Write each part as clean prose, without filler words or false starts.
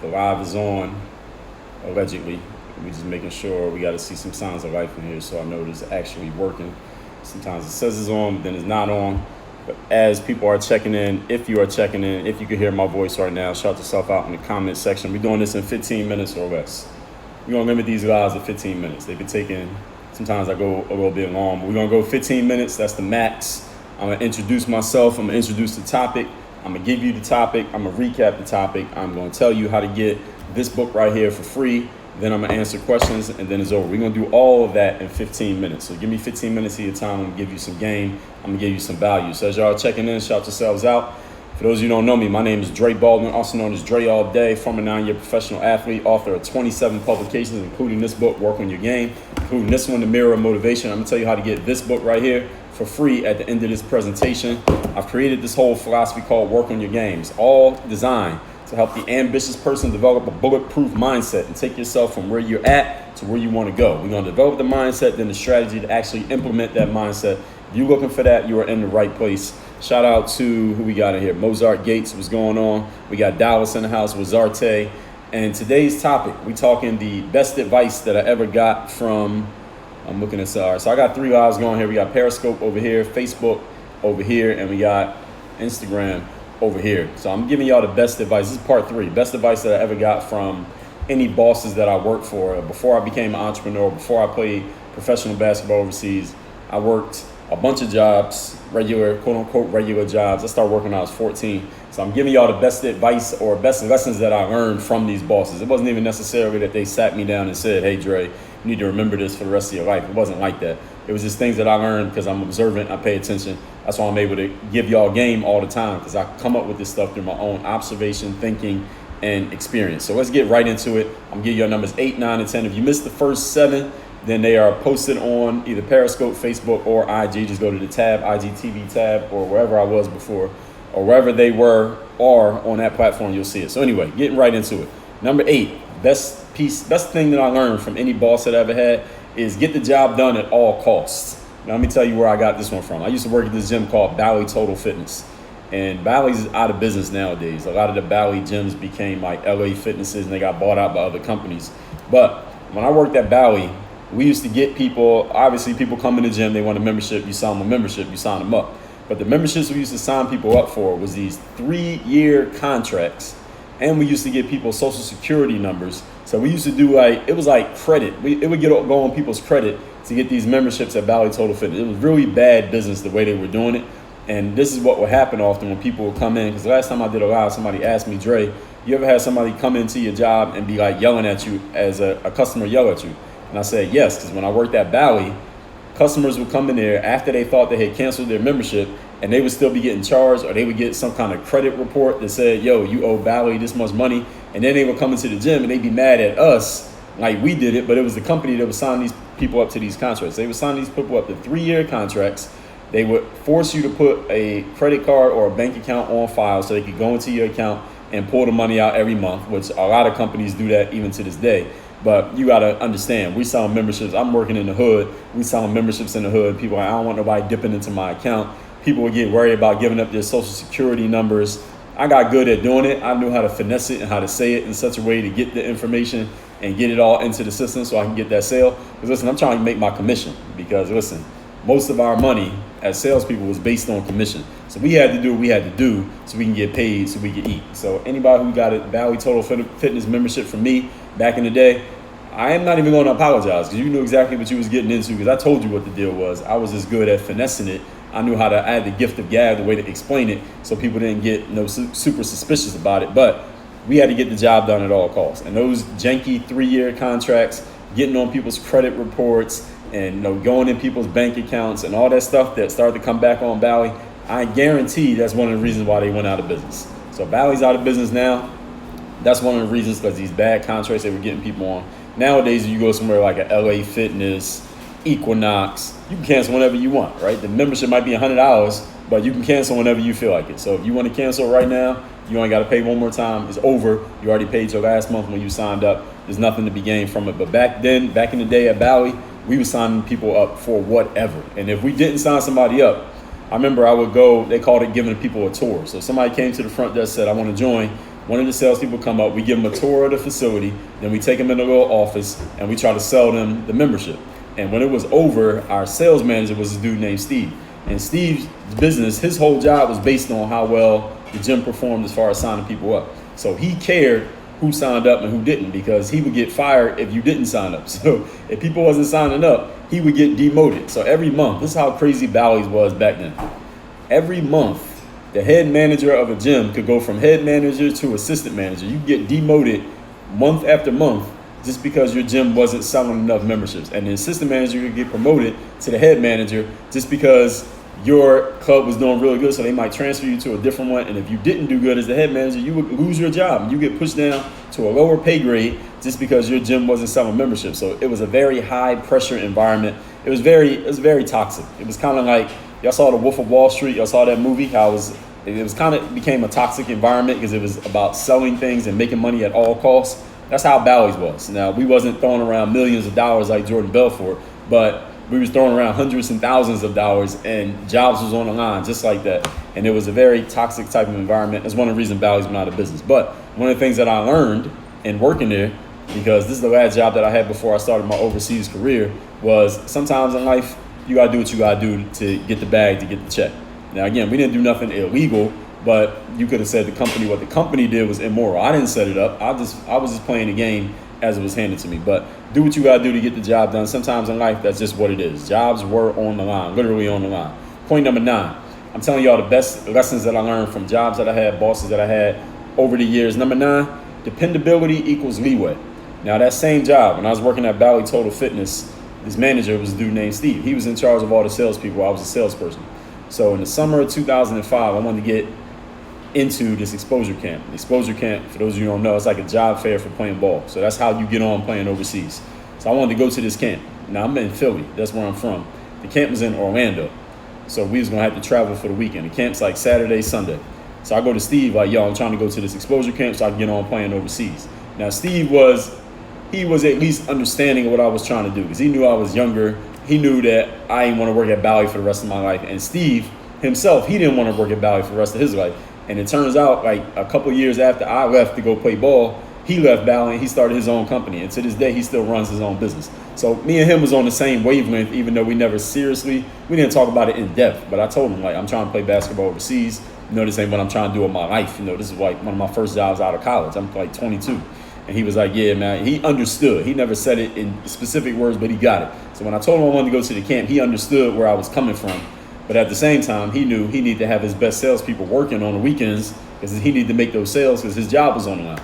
The live is on, allegedly. We're just making sure. We got to see some signs of life in here so I know it is actually working. Sometimes it says it's on, but then it's not on. But as people are checking in, if you are checking in, if you can hear my voice right now, shout yourself out in the comment section. We're doing this in 15 minutes or less. We're going to limit these lives to 15 minutes. They've been taking, sometimes I go a little bit long, but we're going to go 15 minutes. That's the max. I'm going to introduce myself. I'm going to introduce the topic. I'm going to give you the topic. I'm going to recap the topic. I'm going to tell you how to get this book right here for free. Then I'm going to answer questions, and then it's over. We're going to do all of that in 15 minutes. So give me 15 minutes of your time. I'm going to give you some game. I'm going to give you some value. So as y'all checking in, shout yourselves out. For those of you who don't know me, my name is Dre Baldwin, also known as Dre All Day, former 9-year professional athlete, author of 27 publications, including this book, Work on Your Game, including this one, The Mirror of Motivation. I'm going to tell you how to get this book right here for free at the end of this presentation. I've created this whole philosophy called Work on Your Games, all designed to help the ambitious person develop a bulletproof mindset and take yourself from where you're at to where you want to go. We're going to develop the mindset, then the strategy to actually implement that mindset. If you're looking for that, you are in the right place. Shout out to who we got in here. Mozart Gates, what's going on? We got Dallas in the house with Zarte. And today's topic, we talking the best advice that I ever got from, I'm looking at SAR. So I got 3 lives going here. We got Periscope over here, Facebook over here, and we got Instagram over here. So I'm giving y'all the best advice. This is part 3. Best advice that I ever got from any bosses that I worked for. Before I became an entrepreneur, before I played professional basketball overseas, I worked a bunch of jobs, regular, quote unquote, regular jobs. I started working when I was 14. So I'm giving y'all the best advice or best lessons that I learned from these bosses. It wasn't even necessarily that they sat me down and said, hey, Dre, you need to remember this for the rest of your life. It wasn't like that. It was just things that I learned because I'm observant, I pay attention. That's why I'm able to give y'all game all the time, because I come up with this stuff through my own observation, thinking, and experience. So let's get right into it. I'm gonna give you numbers 8, 9, and 10. If you missed the first 7, then they are posted on either Periscope, Facebook, or IG. Just go to the tab, IGTV tab, or wherever I was before, or wherever they were or on that platform, you'll see it. So anyway, getting right into it. Number 8, best thing that I learned from any boss that I ever had is get the job done at all costs. Now, let me tell you where I got this one from. I used to work at this gym called Bally Total Fitness. And Bally's out of business nowadays. A lot of the Bally gyms became like LA Fitnesses, and they got bought out by other companies. But when I worked at Bally, we used to get people, obviously people come in the gym, they want a membership, you sign them a membership, you sign them up. But the memberships we used to sign people up for was these 3-year contracts. And we used to get people social security numbers. So we used to do it was like credit. It would go on people's credit to get these memberships at Bally Total Fitness. It was really bad business the way they were doing it. And this is what would happen often when people would come in. Because last time I did a live, somebody asked me, Dre, you ever had somebody come into your job and be like yelling at you as a customer yell at you? And I said, yes, because when I worked at Bally, customers would come in there after they thought they had canceled their membership, and they would still be getting charged, or they would get some kind of credit report that said, yo, you owe Bally this much money. And then they would come into the gym and they'd be mad at us like we did it, but it was the company that would sign these people up to these contracts. They would sign these people up to 3-year contracts. They would force you to put a credit card or a bank account on file so they could go into your account and pull the money out every month, which a lot of companies do that even to this day. But you got to understand, we sell memberships. I'm working in the hood. We sell memberships in the hood. People are like, I don't want nobody dipping into my account. People would get worried about giving up their social security numbers. I got good at doing it. I knew how to finesse it and how to say it in such a way to get the information and get it all into the system so I can get that sale. Because listen, I'm trying to make my commission. Because listen, most of our money as salespeople was based on commission. So we had to do what we had to do so we can get paid so we can eat. So anybody who got a Bally Total Fitness membership from me back in the day, I am not even going to apologize, because you knew exactly what you was getting into, because I told you what the deal was. I was just good at finessing it. I knew how to add the gift of gab, the way to explain it, so people didn't get super suspicious about it. But we had to get the job done at all costs. And those janky 3-year contracts, getting on people's credit reports, and going in people's bank accounts and all that stuff that started to come back on Bally, I guarantee that's one of the reasons why they went out of business. So Bally's out of business now. That's one of the reasons, because these bad contracts they were getting people on. Nowadays, you go somewhere like a LA Fitness, Equinox, you can cancel whenever you want, right? The membership might be $100, but you can cancel whenever you feel like it. So if you want to cancel right now, you only got to pay one more time. It's over. You already paid your last month when you signed up. There's nothing to be gained from it. But back in the day at Bally, we were signing people up for whatever. And if we didn't sign somebody up, I remember I would go, they called it giving people a tour. So if somebody came to the front desk, said, I want to join, One of the salespeople come up, we give them a tour of the facility, then we take them in a little office and we try to sell them the membership. And when it was over, our sales manager was a dude named Steve. And Steve's business, his whole job was based on how well the gym performed as far as signing people up. So he cared who signed up and who didn't, because he would get fired if you didn't sign up. So if people wasn't signing up, he would get demoted. So every month, this is how crazy Bally's was back then. Every month, the head manager of a gym could go from head manager to assistant manager. You get demoted month after month just because your gym wasn't selling enough memberships. And the assistant manager could get promoted to the head manager just because your club was doing really good, so they might transfer you to a different one. And if you didn't do good as the head manager, you would lose your job. You get pushed down to a lower pay grade just because your gym wasn't selling memberships. So it was a very high pressure environment. It was very toxic. It was kind of like, y'all saw The Wolf of Wall Street. Y'all saw that movie, how it was kind of became a toxic environment because it was about selling things and making money at all costs. That's how Bally's was. Now, we wasn't throwing around millions of dollars like Jordan Belfort, but we was throwing around hundreds and thousands of dollars, and jobs was on the line just like that. And it was a very toxic type of environment. That's one of the reasons Bally's went out of business. But one of the things that I learned in working there, because this is the last job that I had before I started my overseas career, was sometimes in life, you gotta do what you gotta do to get the bag, to get the check. Now, again, we didn't do nothing illegal, but you could have said what the company did was immoral. I didn't set it up. I was just playing the game as it was handed to me. But do what you gotta do to get the job done. Sometimes in life, that's just what it is. Jobs were on the line, literally on the line. Point number 9, I'm telling y'all the best lessons that I learned from jobs that I had, bosses that I had over the years. Number 9, dependability equals leeway. Now, that same job, when I was working at Bally Total Fitness, this manager was a dude named Steve. He was in charge of all the salespeople. I was a salesperson. So in the summer of 2005, I wanted to get into this exposure camp. The exposure camp, for those of you who don't know, it's like a job fair for playing ball. So that's how you get on playing overseas. So I wanted to go to this camp. Now, I'm in Philly. That's where I'm from. The camp was in Orlando. So we was going to have to travel for the weekend. The camp's like Saturday, Sunday. So I go to Steve like, yo, I'm trying to go to this exposure camp so I can get on playing overseas. Now, Steve was at least understanding of what I was trying to do, because he knew I was younger. He knew that I didn't want to work at Bally for the rest of my life. And Steve himself, he didn't want to work at Bally for the rest of his life. And it turns out, like a couple years after I left to go play ball, he left Bally and he started his own company. And to this day, he still runs his own business. So me and him was on the same wavelength, even though we didn't talk about it in depth. But I told him, like, I'm trying to play basketball overseas. You know, this ain't what I'm trying to do with my life. You know, this is like one of my first jobs out of college. I'm like 22. And he was like, yeah, man, he understood. He never said it in specific words, but he got it. So when I told him I wanted to go to the camp, he understood where I was coming from. But at the same time, he knew he needed to have his best salespeople working on the weekends because he needed to make those sales because his job was on the line.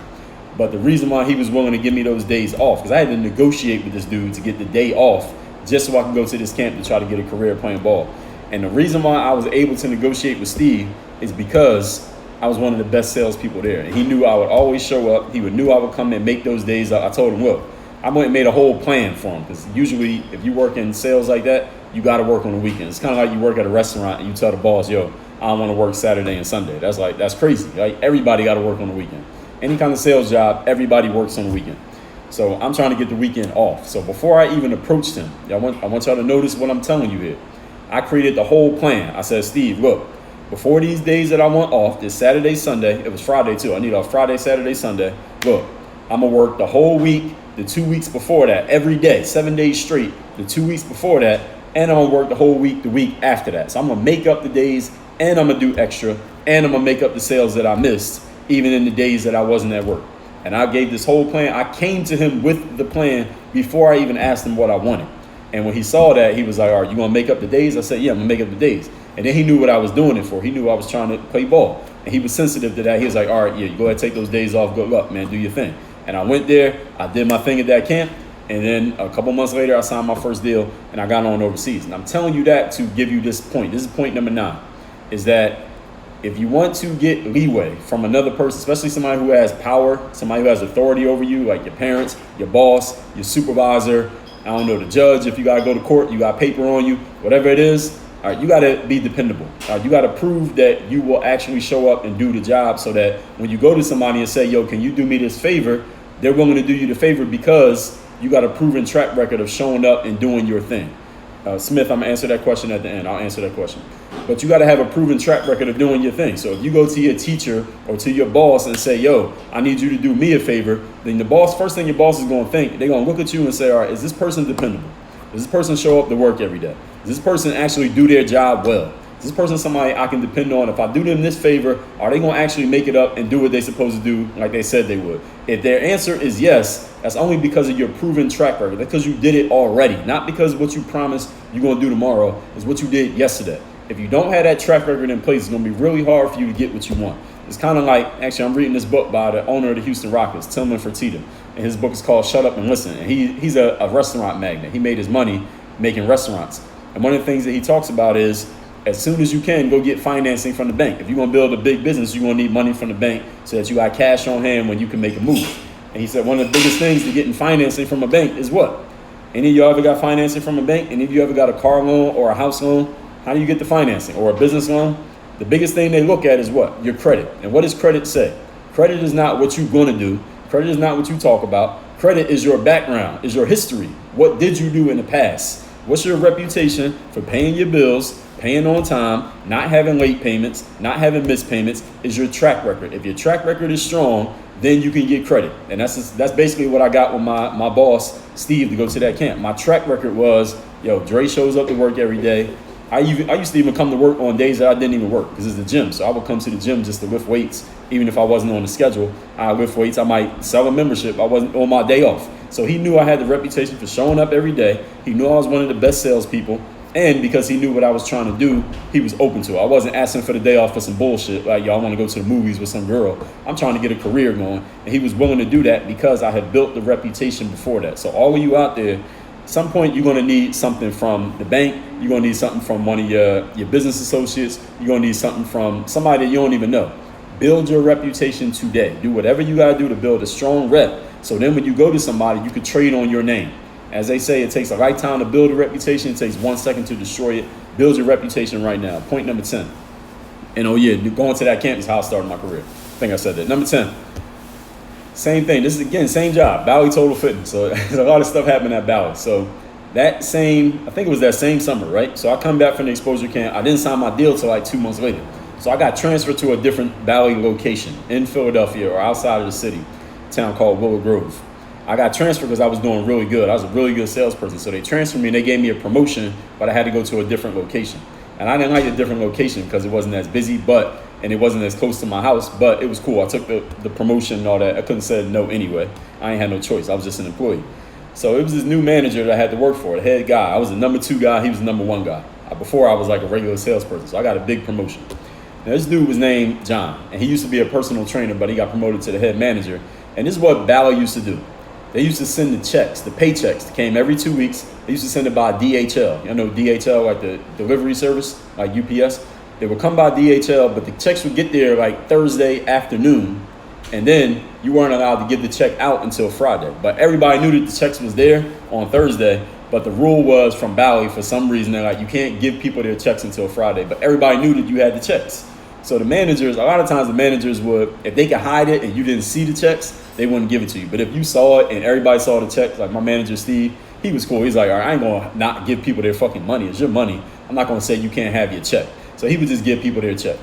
But the reason why he was willing to give me those days off, because I had to negotiate with this dude to get the day off just so I could go to this camp to try to get a career playing ball. And the reason why I was able to negotiate with Steve is because I was one of the best salespeople there. And he knew I would always show up. He knew I would come and make those days. I told him, look, I went and made a whole plan for him, because usually if you work in sales like that, you got to work on the weekends. It's kind of like you work at a restaurant and you tell the boss, yo, I don't want to work Saturday and Sunday. That's crazy. Like, everybody got to work on the weekend. Any kind of sales job, everybody works on the weekend. So I'm trying to get the weekend off. So before I even approached him, I want y'all to notice what I'm telling you here. I created the whole plan. I said, Steve, look, before these days that I want off, this Saturday, Sunday, it was Friday too. I need off Friday, Saturday, Sunday. Look, I'm going to work the whole week, the 2 weeks before that, every day, 7 days straight, the 2 weeks before that, and I'm going to work the whole week, the week after that. So I'm going to make up the days, and I'm going to do extra, and I'm going to make up the sales that I missed, even in the days that I wasn't at work. And I gave this whole plan. I came to him with the plan before I even asked him what I wanted. And when he saw that, he was like, all right, you going to make up the days? I said, yeah, I'm going to make up the days. And then he knew what I was doing it for. He knew I was trying to play ball. And he was sensitive to that. He was like, all right, yeah, you go ahead and take those days off. Good luck, man. Do your thing. And I went there. I did my thing at that camp. And then a couple months later, I signed my first deal and I got on overseas. And I'm telling you that to give you this point. This is point number 9, is that if you want to get leeway from another person, especially somebody who has power, somebody who has authority over you, like your parents, your boss, your supervisor, I don't know, the judge, if you got to go to court, you got paper on you, whatever it is, all right, you got to be dependable. You got to prove that you will actually show up and do the job, so that when you go to somebody and say, yo, can you do me this favor, they're willing to do you the favor because you got a proven track record of showing up and doing your thing. Smith, I'm gonna answer that question at the end. I'll answer that question. But you got to have a proven track record of doing your thing. So if you go to your teacher or to your boss and say, yo, I need you to do me a favor, then first thing your boss is going to think, they're going to look at you and say, all right, is this person dependable? Does this person show up to work every day? Does this person actually do their job well? Is this person somebody I can depend on? If I do them this favor, are they going to actually make it up and do what they're supposed to do like they said they would? If their answer is yes, that's only because of your proven track record. That's because you did it already, not because what you promised you're going to do tomorrow is what you did yesterday. If you don't have that track record in place, it's going to be really hard for you to get what you want. It's kind of like, actually, I'm reading this book by the owner of the Houston Rockets, Tillman Fertitta, and his book is called Shut Up and Listen. And he's a restaurant magnate. He made his money making restaurants. And one of the things that he talks about is, as soon as you can, go get financing from the bank. If you're going to build a big business, you're going to need money from the bank so that you got cash on hand when you can make a move. And he said one of the biggest things to getting financing from a bank is what? Any of y'all ever got financing from a bank? Any of you ever got a car loan or a house loan? How do you get the financing or a business loan? The biggest thing they look at is what? Your credit. And what does credit say? Credit is not what you're going to do. Credit is not what you talk about. Credit is your background, is your history. What did you do in the past? What's your reputation for paying your bills, paying on time, not having late payments, not having missed payments? Is your track record. If your track record is strong, then you can get credit. And that's basically what I got with my boss, Steve, to go to that camp. My track record was, yo, Dre shows up to work every day. I used to even come to work on days that I didn't even work because it's the gym. So I would come to the gym just to lift weights. Even if I wasn't on the schedule, I lift weights. I might sell a membership. I wasn't on my day off. So he knew I had the reputation for showing up every day. He knew I was one of the best salespeople. And because he knew what I was trying to do, he was open to it. I wasn't asking for the day off for some bullshit. Like, yo, I want to go to the movies with some girl. I'm trying to get a career going. And he was willing to do that because I had built the reputation before that. So all of you out there, at some point you're going to need something from the bank. You're going to need something from one of your business associates. You're going to need something from somebody that you don't even know. Build your reputation today. Do whatever you got to do to build a strong rep. So then when you go to somebody, you can trade on your name. As they say, it takes a lifetime to build a reputation. It takes 1 second to destroy it. Build your reputation right now. Point number 10. And oh yeah, going to that camp is how I started my career. I think I said that. Number 10. Same thing. This is, again, same job. Bally Total Fitness. So there's a lot of stuff happening at Bally. So I think it was that same summer, right? So I come back from the exposure camp. I didn't sign my deal till like 2 months later. So I got transferred to a different Bally location in Philadelphia or outside of the city, a town called Willow Grove. I got transferred because I was doing really good. I was a really good salesperson. So they transferred me and they gave me a promotion, but I had to go to a different location. And I didn't like the different location because it wasn't as busy, and it wasn't as close to my house, but it was cool. I took the promotion and all that. I couldn't say no anyway. I ain't had no choice. I was just an employee. So it was this new manager that I had to work for, the head guy. I was the number 2 guy. He was the number 1 guy. Before I was like a regular salesperson. So I got a big promotion. Now this dude was named John, and he used to be a personal trainer, but he got promoted to the head manager. And this is what Bally used to do. They used to send the checks, the paychecks. They came every 2 weeks. They used to send it by DHL. You know DHL, like the delivery service, like UPS. They would come by DHL, but the checks would get there like Thursday afternoon. And then you weren't allowed to get the check out until Friday. But everybody knew that the checks was there on Thursday. But the rule was from Bally, for some reason, they're like, you can't give people their checks until Friday. But everybody knew that you had the checks. So the managers, a lot of times the managers would, if they could hide it and you didn't see the checks, they wouldn't give it to you. But if you saw it and everybody saw the checks, like my manager, Steve, he was cool. He's like, all right, I ain't going to not give people their fucking money. It's your money. I'm not going to say you can't have your check. So he would just give people their check.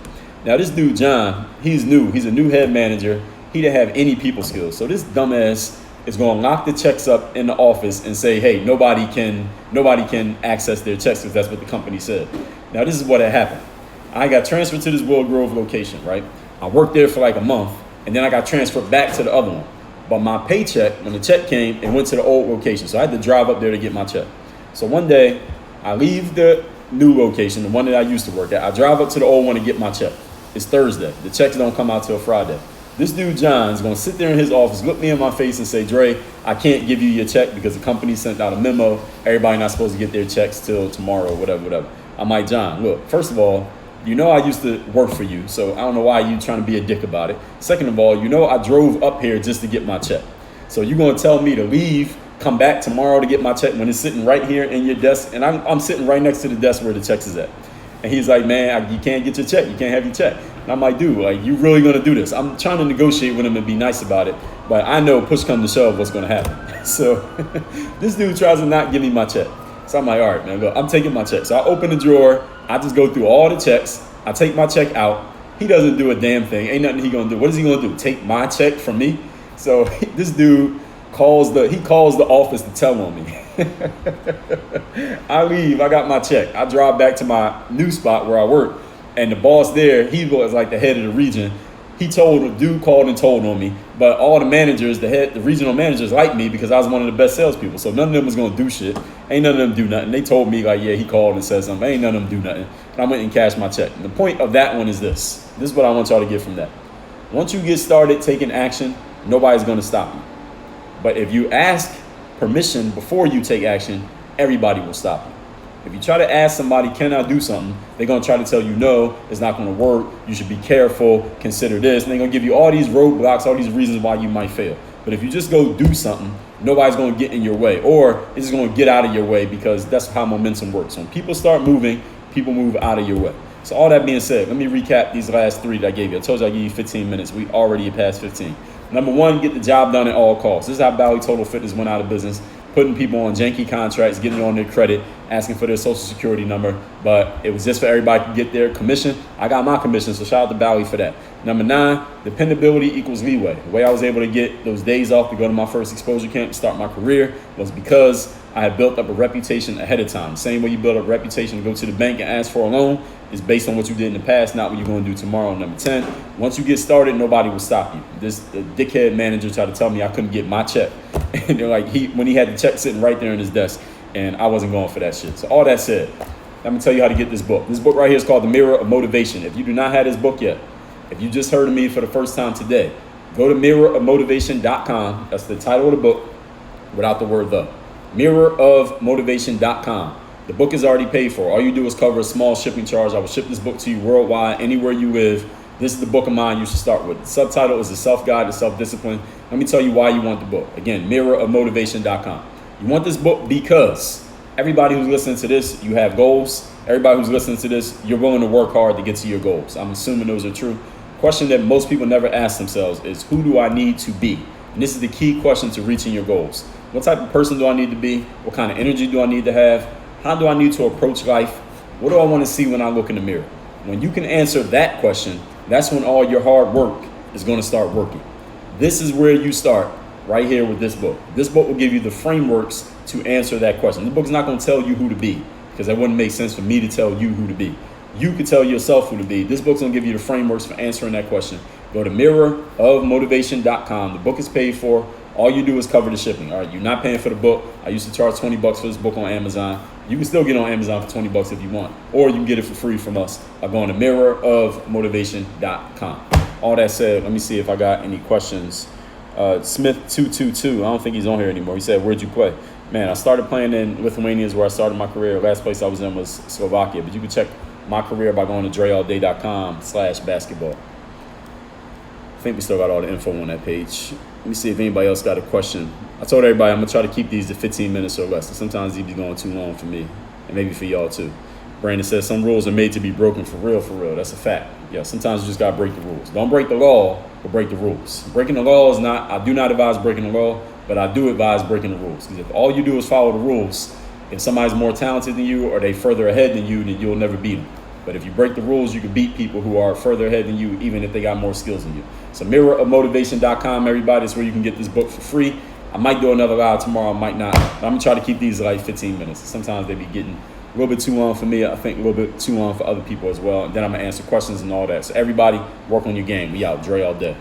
Now this dude, John, he's new. He's a new head manager. He didn't have any people skills. So this dumbass is going to lock the checks up in the office and say, hey, nobody can access their checks because that's what the company said. Now this is what had happened. I got transferred to this Willow Grove location, right? I worked there for like a month, and then I got transferred back to the other one. But my paycheck, when the check came, it went to the old location. So I had to drive up there to get my check. So one day, I leave the new location, the one that I used to work at. I drive up to the old one to get my check. It's Thursday. The checks don't come out till Friday. This dude, John, is going to sit there in his office, look me in my face and say, Dre, I can't give you your check because the company sent out a memo. Everybody not supposed to get their checks till tomorrow, whatever. I'm like, John, look, first of all, you know I used to work for you, so I don't know why you trying to be a dick about it. Second of all, you know I drove up here just to get my check. So you're going to tell me to leave, come back tomorrow to get my check when it's sitting right here in your desk, and I'm sitting right next to the desk where the checks is at. And he's like, man, you can't get your check. You can't have your check. And I'm like, dude, like, you really going to do this? I'm trying to negotiate with him and be nice about it, but I know push come to shove what's going to happen. So this dude tries to not give me my check. So I'm like, all right, man, look, I'm taking my check. So I open the drawer. I just go through all the checks. I take my check out. He doesn't do a damn thing. Ain't nothing he gonna do. What is he gonna do? Take my check from me? So this dude calls the office to tell on me. I leave. I got my check. I drive back to my new spot where I work. And the boss there, he was like the head of the region. Dude called and told on me, but all the managers, the regional managers liked me because I was one of the best salespeople. So none of them was going to do shit. Ain't none of them do nothing. They told me like, yeah, he called and said something. Ain't none of them do nothing. And I went and cashed my check. And the point of that one is this. This is what I want y'all to get from that. Once you get started taking action, nobody's going to stop you. But if you ask permission before you take action, everybody will stop you. If you try to ask somebody, can I do something? They're going to try to tell you, no, it's not going to work. You should be careful. Consider this. And they're going to give you all these roadblocks, all these reasons why you might fail. But if you just go do something, nobody's going to get in your way, or it's just going to get out of your way, because that's how momentum works. When people start moving, people move out of your way. So all that being said, let me recap these last 3 that I gave you. I told you I gave you 15 minutes. We already passed 15. Number 1, get the job done at all costs. This is how Bally Total Fitness went out of business. Putting people on janky contracts, getting on their credit, asking for their social security number, but it was just for everybody to get their commission. I got my commission, so shout out to Bally for that. Number 9, dependability equals leeway. The way I was able to get those days off to go to my first exposure camp, start my career, was because I had built up a reputation ahead of time. Same way you build up a reputation to go to the bank and ask for a loan is based on what you did in the past, not what you're going to do tomorrow. Number 10, once you get started, nobody will stop you. The dickhead manager tried to tell me I couldn't get my check. And they're like, when he had the check sitting right there in his desk, and I wasn't going for that shit. So all that said, let me tell you how to get this book. This book right here is called The Mirror of Motivation. If you do not have this book yet, if you just heard of me for the first time today, go to mirrorofmotivation.com. That's the title of the book without the word the. Mirrorofmotivation.com. The book is already paid for. All you do is cover a small shipping charge. I will ship this book to you worldwide, anywhere you live. This is the book of mine you should start with. The subtitle is The Self-Guide to Self-Discipline. Let me tell you why you want the book. Again, mirrorofmotivation.com. You want this book because everybody who's listening to this, you have goals. Everybody who's listening to this, you're willing to work hard to get to your goals. I'm assuming those are true. Question that most people never ask themselves is, who do I need to be? And this is the key question to reaching your goals. What type of person do I need to be? What kind of energy do I need to have? How do I need to approach life? What do I want to see when I look in the mirror? When you can answer that question, that's when all your hard work is going to start working. This is where you start, right here with this book. This book will give you the frameworks to answer that question. The book's not going to tell you who to be, because that wouldn't make sense for me to tell you who to be. You could tell yourself who to be. This book's going to give you the frameworks for answering that question. Go to mirrorofmotivation.com. The book is paid for. All you do is cover the shipping. All right, you're not paying for the book. I used to charge $20 for this book on Amazon. You can still get it on Amazon for $20 if you want, or you can get it for free from us by going to mirrorofmotivation.com. All that said, let me see if I got any questions. Smith222, I don't think he's on here anymore. He said, where'd you play? Man, I started playing in Lithuania, is where I started my career. Last place I was in was Slovakia, but you can check my career by going to dreallday.com/basketball. I think we still got all the info on that page. Let me see if anybody else got a question. I told everybody I'm going to try to keep these to 15 minutes or less. And sometimes these be going too long for me, and maybe for y'all too. Brandon says some rules are made to be broken for real, for real. That's a fact. Yeah, sometimes you just got to break the rules. Don't break the law, but break the rules. Breaking the law is not, I do not advise breaking the law, but I do advise breaking the rules. Because if all you do is follow the rules, if somebody's more talented than you or they further ahead than you, then you'll never beat them. But if you break the rules, you can beat people who are further ahead than you, even if they got more skills than you. So mirrorofmotivation.com, everybody, is where you can get this book for free. I might do another live tomorrow, I might not. But I'm going to try to keep these like 15 minutes. Sometimes they be getting a little bit too long for me. I think a little bit too long for other people as well. And then I'm going to answer questions and all that. So everybody, work on your game. We out. Dre all day.